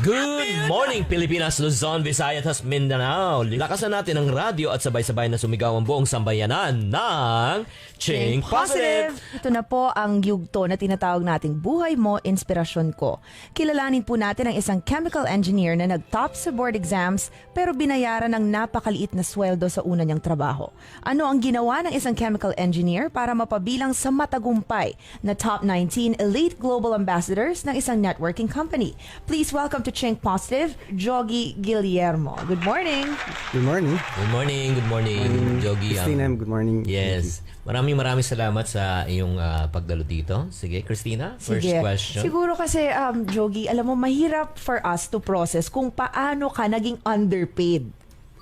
Good morning, Pilipinas, Luzon, Visayas, at Mindanao. Lakasan natin ang radyo at sabay-sabay na sumigaw ang buong sambayanan ng Ching Positive. Ito na po ang yugto na tinatawag nating Buhay Mo, Inspirasyon Ko. Kilalanin po natin ang isang chemical engineer na nag-top sa board exams pero binayaran ng napakaliit na sweldo sa una niyang trabaho. Ano ang ginawa ng isang chemical engineer para mapabilang sa matagumpay na top 19 elite global ambassadors ng isang networking company? Please welcome to Ching Positive, Jogi Guillermo. Good morning. Good morning. Good morning, good morning, Jogi. Christina, good morning. Yes. Maraming salamat sa iyong pagdalo dito. Sige, Christina, first question. Siguro kasi, Jogi, alam mo, mahirap for us to process kung paano ka naging underpaid.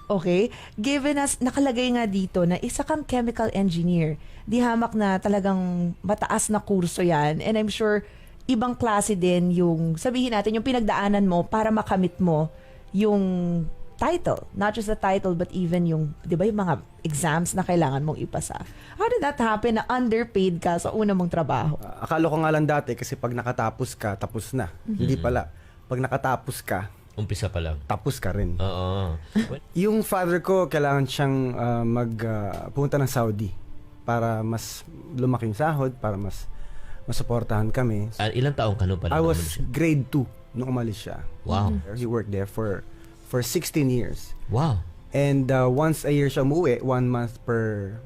Okay? Given us, nakalagay nga dito na isa kang chemical engineer. Di hamak na talagang mataas na kurso yan. And I'm sure, ibang klase din yung, sabihin natin, yung pinagdaanan mo para makamit mo yung title. Not just the title, but even yung, di ba, yung mga exams na kailangan mong ipasa. How did that happen na underpaid ka sa una mong trabaho? Akala ko nga lang dati kasi pag nakatapos ka, tapos na. Hindi pala. Pag nakatapos ka, Umpisa pa lang. tapos ka rin. Oo. Yung father ko, kailangan siyang pumunta ng Saudi para mas lumaki yung sahod, para mas masuportahan kami. Ilang taong ka no pala? I was grade 2 nung umalis siya. Wow. He worked there for 16 years. Wow. And once a year siya umuwi, 1 month per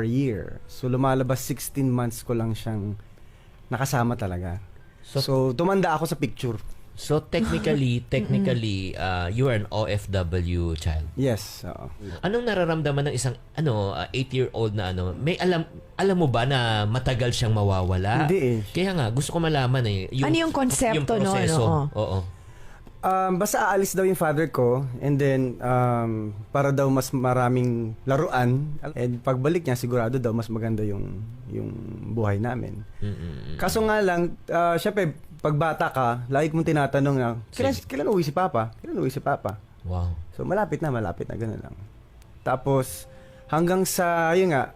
year. So lumalabas 16 months ko lang siyang nakasama talaga. So tumanda ako sa picture. So technically, you are an OFW child. Yes. Anong nararamdaman ng isang 8-year-old na may alam mo ba na matagal siyang mawawala? Hindi eh. Kaya nga gusto ko malaman Ano yung konsepto yung proseso. no? Oo. Basta aalis daw yung father ko and then para daw mas maraming laruan and pagbalik niya sigurado daw mas maganda yung buhay namin. Kaso nga lang syempre pagbata ka, lagi mong tinatanong na kailan uwi si Papa? Kailan uwi si Papa? Wow. So malapit na gano'n lang. Tapos hanggang sa yun nga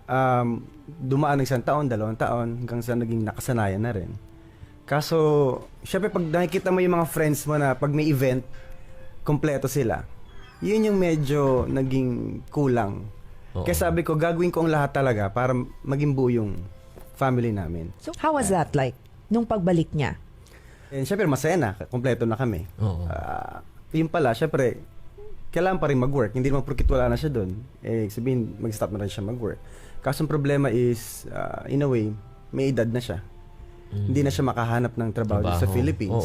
dumaan ng 1 taon, 2 taon hanggang sa naging nakasanayan na rin. Kaso, syempre pag nakikita mo yung mga friends mo na pag may event, kompleto sila. Yun yung medyo naging kulang. Oo. Kaya sabi ko, gagawin ko ang lahat talaga para maging buo yung family namin. So, how was that like nung pagbalik niya? And syempre, masaya na. Kompleto na kami. Oo. Yun pala, syempre, kailangan pa rin mag-work. Hindi naman porkit wala na siya doon. Sabihin, mag-stop na rin siya mag-work. Kaso ang problema is, in a way, may edad na siya. Hindi na siya makahanap ng trabaho sa Philippines.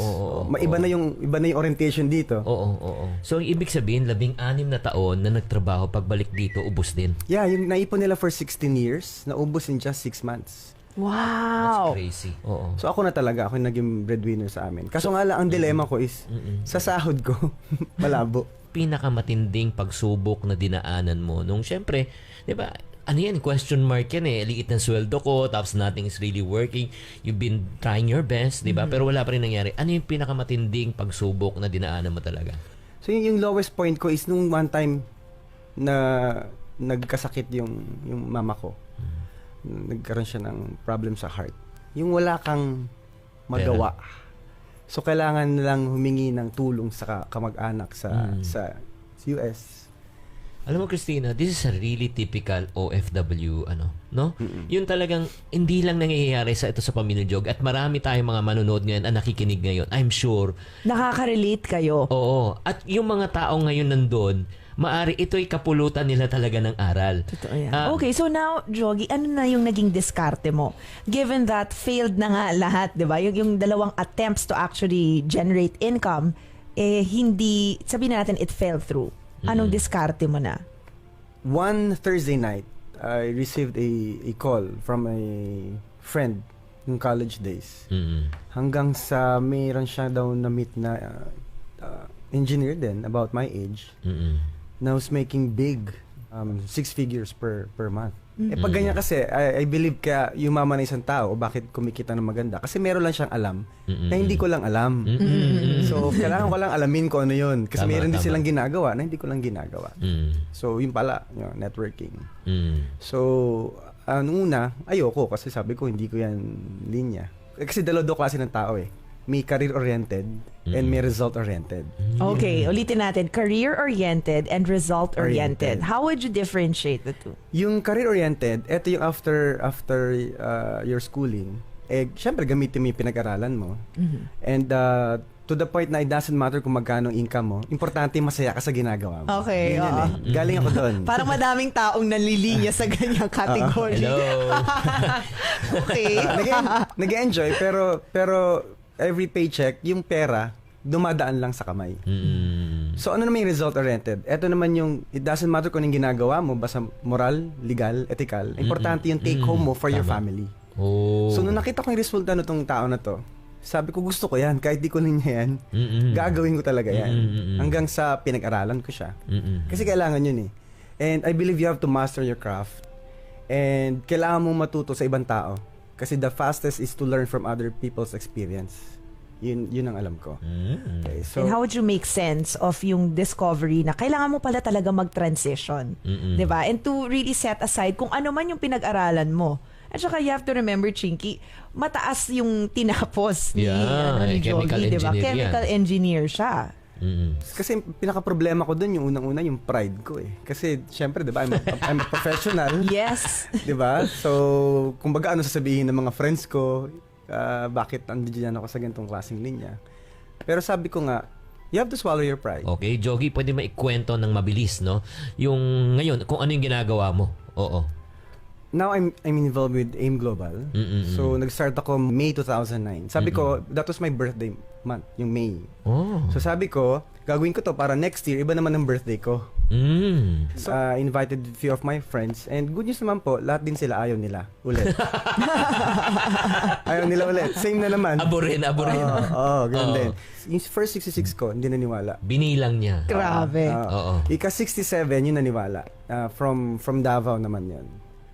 Iba na yung orientation dito. Oo. So, ang ibig sabihin, 16 na taon na nagtrabaho, pagbalik dito, ubos din. Yeah, yung naipon nila for 16 years, naubos in just 6 months. Wow! That's crazy. Oo. So ako na talaga, ako yung naging breadwinner sa amin. Kaso nga lang, ang dilema ko is, sa sahod ko, malabo. Pinakamatinding pagsubok na dinaanan mo nung syempre, 'di ba? Ano yan? Question mark yan eh. Liit ng sweldo ko, tapos nothing is really working. You've been trying your best, 'di ba? Pero wala pa rin nangyari. Ano yung pinakamatinding pagsubok na dinaanan mo talaga? So yung lowest point ko is nung one time na nagkasakit yung mama ko. Nagkaroon siya ng problem sa heart. Yung wala kang magawa. So kailangan lang humingi ng tulong sa kamag-anak sa US. Alam mo, Christina, this is a really typical OFW, no? Yung talagang hindi lang nangyayari sa pamilya Jog at marami tayong mga manonood ngayon at nakikinig ngayon. I'm sure. Nakaka-relate kayo. Oo. At yung mga tao ngayon nandun, maari ito'y kapulutan nila talaga ng aral. Totoo yan. Okay, so now, Jogi, ano na yung naging diskarte mo? Given that failed na nga lahat, di ba? Yung dalawang attempts to actually generate income, hindi, sabihin na natin, it fell through. Anong diskarte mo na? One Thursday night, I received a call from a friend ng college days. Hanggang sa mayroon siya daw na-meet na engineer din, about my age, na was making big 6 figures per month. Pag ganyan kasi, I believe kaya yumaman na isang tao, bakit kumikita ng maganda? Kasi meron lang siyang alam na hindi ko lang alam. So, kailangan ko lang alamin ko ano yun. Kasi meron din silang ginagawa na hindi ko lang ginagawa. So, yun pala, networking. So, nung una, ayoko kasi sabi ko, hindi ko yan linya. Kasi dalawa klase ng tao eh. may career-oriented and may result-oriented. Okay, ulitin natin. Career-oriented and result-oriented. Oriented. How would you differentiate the two? Yung career-oriented, eto yung after your schooling, syempre gamitin mo yung pinag-aralan mo. And to the point na it doesn't matter kung magkano ang income mo, importante masaya ka sa ginagawa mo. Okay, Yun oo. Galing ako doon. Parang madaming taong nanlilinya sa ganyang category. Hello. Okay. Nag-enjoy pero every paycheck, yung pera, dumadaan lang sa kamay. So ano naman yung result-oriented? Ito naman yung, it doesn't matter kung anong ginagawa mo, basta moral, legal, ethical. Importante yung take home mo for your family. Oh. So nung nakita ko yung resulta nitong tao na to, sabi ko gusto ko yan, kahit di ko niya yan, gagawin ko talaga yan. Hanggang sa pinag-aralan ko siya. Kasi kailangan yun eh. And I believe you have to master your craft. And kailangan mong matuto sa ibang tao. Kasi the fastest is to learn from other people's experience. Yun ang alam ko. Okay, so, And how would you make sense of yung discovery na kailangan mo pala talaga mag-transition? 'Di ba? And to really set aside kung ano man yung pinag-aralan mo. At saka you have to remember, Chinky, mataas yung tinapos ni, ni chemical Jogi, 'di ba? engineer Chemical yan. engineer siya. kasi pinaka-problema ko dun yung unang-una yung pride ko eh. Kasi syempre, 'di ba, I'm a professional. Yes. 'Di ba? So, kumbaga ano sasabihin ng mga friends ko, bakit andiyan ako sa ganitong klaseng linya. Pero sabi ko nga, you have to swallow your pride. Okay, Jogi, pwede maikwento ng mabilis, no? Yung ngayon, kung ano yung ginagawa mo. Oo. Now I'm involved with AIM Global. So nag-start ako May 2009. Sabi ko, that was my birthday month, yung May. Oh. So sabi ko, gagawin ko to para next year iba naman ang birthday ko. So invited a few of my friends and good news naman po, lahat din sila ayaw nila ulit. Ayaw nila ulit. Same na naman. Aborin. Ganun din. Yung first 66 ko, hindi naniwala. Binilang niya. Grabe. Oo. Ika 67 yung naniwala. From Davao naman yun.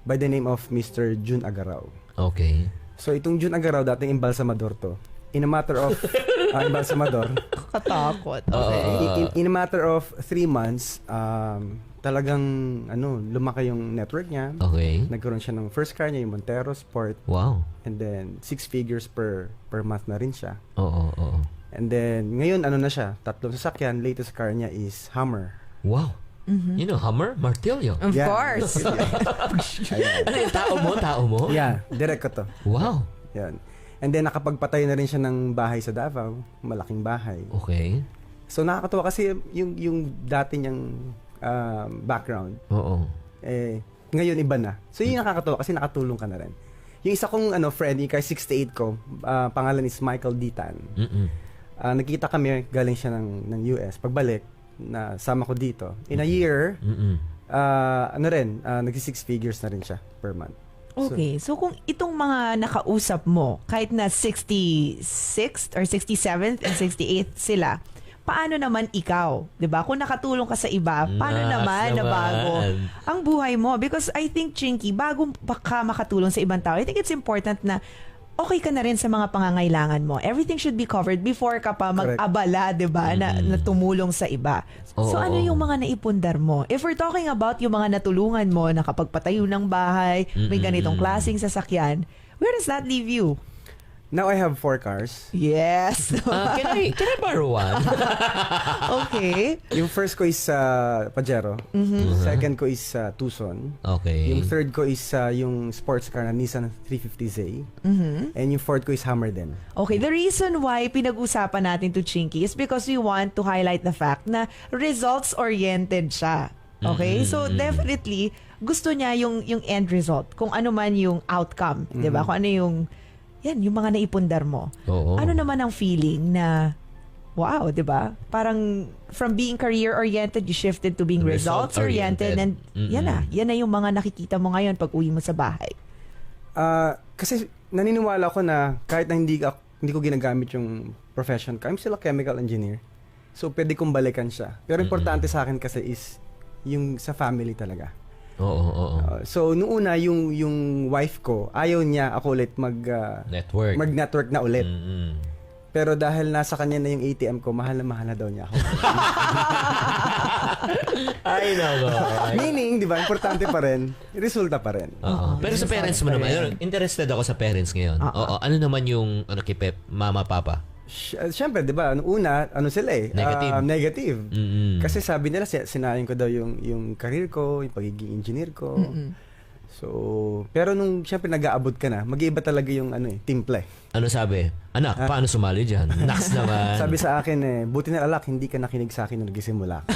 By the name of Mr. Jun Agaraw. Okay. So itong Jun Agaraw, dating embalsamador to. In a matter of embalsamador. Katakot. In a matter of 3 months, talagang lumaki yung network niya. Okay. Nagkaroon siya ng first car niya, yung Montero Sport. Wow. And then 6 figures per month na rin siya. Oo. And then ngayon na siya, 3 sasakyan, latest car niya is Hummer. Wow. You know, Hummer? Martilyo. Of Yeah. course. Ayan. Ano yung tao mo? Yeah, direct ko to. Wow. Yan. And then nakapagpatay na rin siya ng bahay sa Davao, malaking bahay. Okay. So nakakatuwa kasi yung dati niyang background, Oo. ngayon iba na. So yun yung nakakatuwa kasi nakatulong ka na rin. Yung isa kong friend, yung kay 68 ko, pangalan is Michael Ditan. Nagkita kami, galing siya ng US. Pagbalik, na sama ko dito. In a year, nagsi 6 figures na rin siya per month. Okay, so kung itong mga nakausap mo, kahit na 66th or 67th and 68th sila, paano naman ikaw? 'Di ba? Kung nakatulong ka sa iba, paano naman na bago ang buhay mo? Because I think, Chinky, bago ka makatulong sa ibang tao, I think it's important na okay ka na rin sa mga pangangailangan mo. Everything should be covered before ka pa mag-abala, 'di ba, na tumulong sa iba. So ano yung mga naipundar mo? If we're talking about yung mga natulungan mo, nakapagpatayo ng bahay, may ganitong klaseng sasakyan, where does that leave you? Now I have 4 cars. Yes. Can I borrow one? Okay. Yung first ko is Pajero. Second ko is Tucson. Okay. Yung third ko is yung sports car na Nissan 350Z. And yung fourth ko is Hummer din. Okay, the reason why pinag-usapan natin to Chinky is because we want to highlight the fact na results-oriented siya. Okay? So, definitely, gusto niya yung end result. Kung ano man yung outcome. 'Di ba? Kung ano yung mga naipundar mo. Oo. Ano naman ang feeling na, wow, 'di ba? Parang from being career-oriented, you shifted to being results-oriented. And yan na yung mga nakikita mo ngayon pag uwi mo sa bahay. Kasi naniniwala ko na kahit na hindi ko ginagamit yung profession ko, I'm still a chemical engineer. So, pwede kong balikan siya. Pero importante sa akin kasi is yung sa family talaga. Oo. So, noong una, yung wife ko, ayaw niya ako ulit mag-network na ulit. Pero dahil nasa kanya na yung ATM ko, mahal na daw niya ako. Ay, nako. Meaning, di ba, importante pa rin, resulta pa rin. Pero sa parents mo naman, interested ako sa parents ngayon. Oo. Ano naman yung kay Pep, mama, papa? Siyempre, di ba, una, sila Negative. negative. Mm-mm. Kasi sabi nila, sinayang ko daw yung career ko, yung pagiging engineer ko. So, pero nung siyempre nag-aabot ka na, mag-iiba talaga yung timpla eh. Ano sabi? Anak, paano sumali dyan? Naks naman. Sabi sa akin buti na alak, hindi ka nakinig sa akin nung nagsimula ka.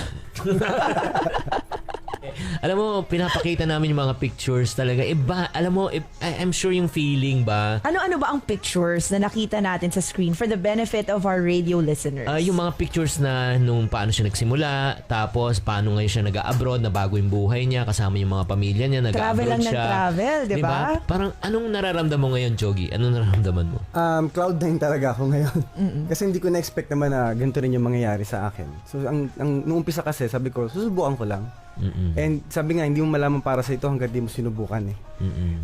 Alam mo, pinapakita namin yung mga pictures talaga. Iba, alam mo, I'm sure yung feeling ba? Ano ba ang pictures na nakita natin sa screen for the benefit of our radio listeners? Yung mga pictures na nung paano siya nagsimula, tapos paano ngayon siya nag-abroad, na bago yung buhay niya, kasama yung mga pamilya niya, travel nag-abroad lang siya. ng travel, di ba? Parang anong nararamdaman mo ngayon, Jogi? Anong nararamdaman mo? Cloud9 talaga ako ngayon. Kasi hindi ko na-expect naman na ganito rin yung mangyayari sa akin. So, nung umpisa kasi, sabi ko, susubukan ko lang. And sabi nga, hindi mo malaman para sa ito hanggang di mo sinubukan eh.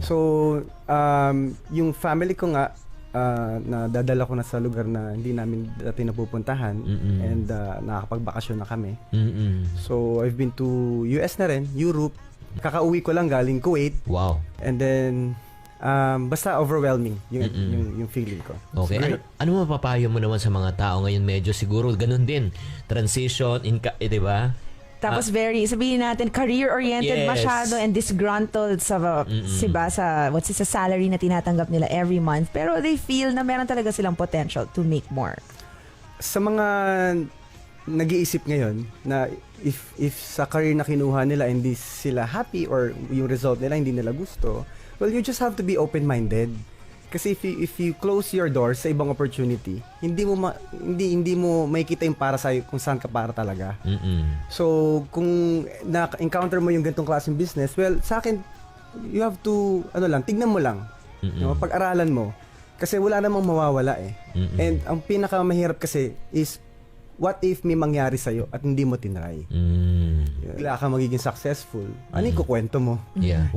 So, yung family ko nga, nadadala ko na sa lugar na hindi namin dati napupuntahan and nakakapagbakasyon na kami. So, I've been to US na rin, Europe. Kakauwi ko lang galing Kuwait. Wow. And then, basta overwhelming yung feeling ko. Okay. So, Ano mapapayo mo naman sa mga tao ngayon? Medyo siguro ganun din. Transition, di ba? Tapos sabihin natin, career-oriented Yes. masyado and disgruntled sa sa salary na tinatanggap nila every month. Pero they feel na meron talaga silang potential to make more. sa mga nag-iisip ngayon na if sa career na kinuha nila hindi sila happy or yung result nila hindi nila gusto, well, you just have to be open-minded. Kasi if you close your doors sa ibang opportunity, hindi mo makikita yung para sa kung saan ka para talaga. So, kung na-encounter mo yung ganitong klaseng business, well, sa akin, you have to, tignan mo lang. Pag-aralan mo. Kasi wala namang mawawala eh. And ang pinakamahirap kasi is, what if may mangyari sa'yo at hindi mo tinry? Wala ka magiging successful. Ano yung kukwento mo? Yeah.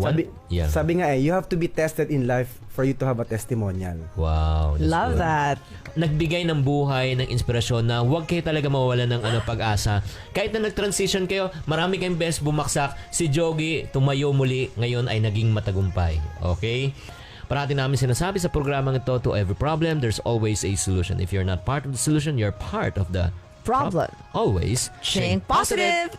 Sabi nga you have to be tested in life for you to have a testimonial. Wow. Love good. that. Nagbigay ng buhay, ng inspirasyon na huwag kayo talaga mawawalan ng pag-asa. Kahit na nag-transition kayo, marami kayong best bumaksak. Si Jogi, tumayo muli, ngayon ay naging matagumpay. Okay? Parati namin sinasabi sa programang ito, to every problem, there's always a solution. If you're not part of the solution, you're part of the Problem. Always Think positive.